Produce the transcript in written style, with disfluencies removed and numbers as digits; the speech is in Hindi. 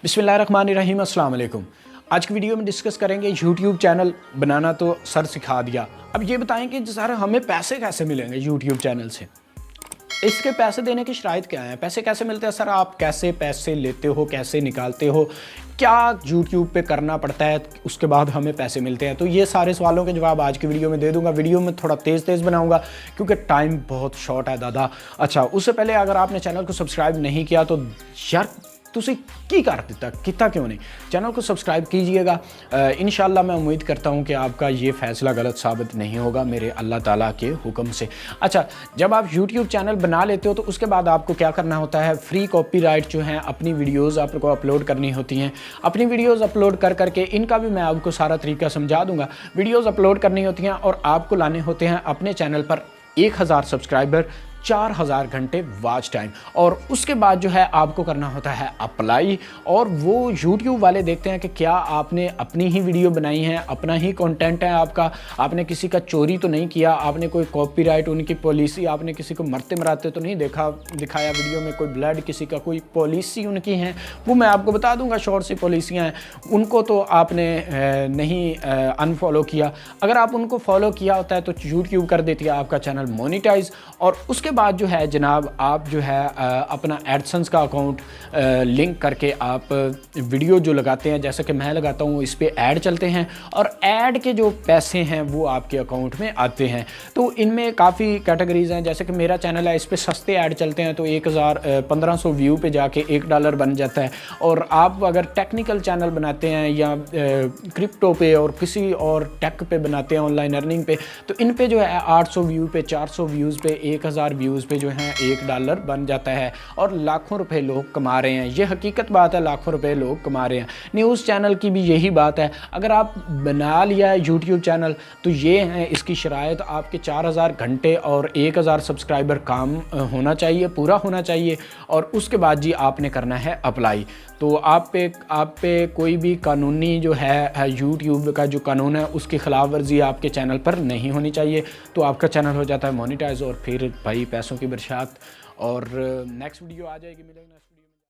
बिस्मिल्लाहिर्रहमानिर्रहीम, अस्सलाम वालेकुम। आज की वीडियो में डिस्कस करेंगे YouTube चैनल बनाना तो सर सिखा दिया। अब ये बताएं कि सर हमें पैसे कैसे मिलेंगे YouTube चैनल से, इसके पैसे देने की शराइत क्या है, पैसे कैसे मिलते हैं सर, आप कैसे पैसे लेते हो, कैसे निकालते हो, क्या YouTube पे करना पड़ता है, उसके बाद हमें पैसे मिलते हैं। तो ये सारे सवालों के जवाब आज की वीडियो में दे दूंगा। वीडियो में थोड़ा तेज़ बनाऊंगा क्योंकि टाइम बहुत शॉर्ट है दादा। अच्छा, उससे पहले अगर आपने चैनल को सब्सक्राइब नहीं किया तो यार तुसी की कर दिता कितना क्यों नहीं, चैनल को सब्सक्राइब कीजिएगा। इंशाल्लाह मैं उम्मीद करता हूं कि आपका ये फ़ैसला गलत साबित नहीं होगा मेरे अल्लाह ताला के हुक्म से। अच्छा, जब आप YouTube चैनल बना लेते हो तो उसके बाद आपको क्या करना होता है, फ्री कॉपीराइट जो हैं अपनी वीडियोज़ आपको अपलोड करनी होती हैं। अपनी वीडियोज़ अपलोड कर करके इनका भी मैं आपको सारा तरीका समझा दूँगा। वीडियोज़ अपलोड करनी होती हैं और आपको लाने होते हैं अपने चैनल पर 1000 सब्सक्राइबर, 4000 घंटे वॉच टाइम, और उसके बाद जो है आपको करना होता है अप्लाई। और वो YouTube वाले देखते हैं कि क्या आपने अपनी ही वीडियो बनाई है, अपना ही कंटेंट है आपका, आपने किसी का चोरी तो नहीं किया, आपने कोई कॉपीराइट उनकी पॉलिसी, आपने किसी को मरते मराते तो नहीं दिखाया वीडियो में, कोई ब्लड किसी का, कोई पॉलिसी उनकी है वो मैं आपको बता दूंगा, शॉर्ट सी पॉलिसियाँ हैं, उनको तो आपने नहीं अनफॉलो किया। अगर आप उनको फॉलो किया होता है तो YouTube कर देती है आपका चैनल मोनेटाइज। और उसके बाद जो है जनाब, आप जो है अपना एडसेंस का अकाउंट लिंक करके आप वीडियो जो लगाते हैं, जैसा कि मैं लगाता हूँ, इस पे ऐड चलते हैं और ऐड के जो पैसे हैं वो आपके अकाउंट में आते हैं। तो इनमें काफ़ी कैटेगरीज हैं, जैसे कि मेरा चैनल है, इस पे सस्ते ऐड चलते हैं तो 1500 व्यू पे जाके $1 बन जाता है। और आप अगर टेक्निकल चैनल बनाते हैं या क्रिप्टो पे और किसी और टेक पे बनाते हैं, ऑनलाइन अर्निंग पे, तो इन पे जो है 800 व्यू पे, 400 व्यूज़ पे, 1000 व्यूज़ पे जो हैं $1 बन जाता है और लाखों रुपए लोग कमा रहे हैं। ये हकीकत बात है, लाखों रुपए लोग कमा रहे हैं। न्यूज़ चैनल की भी यही बात है। अगर आप बना लिया है YouTube चैनल तो ये हैं इसकी शराइत, आपके 4000 घंटे और 1000 सब्सक्राइबर काम होना चाहिए, पूरा होना चाहिए, और उसके बाद जी आपने करना है अप्लाई। तो आप पे कोई भी कानूनी जो है YouTube का जो कानून है उसकी खिलाफ वर्जी आपके चैनल पर नहीं होनी चाहिए। तो आपका चैनल हो जाता है मोनेटाइज और फिर भाई पैसों की बरसात। और नेक्स्ट वीडियो आ जाएगी, मिलेंगे।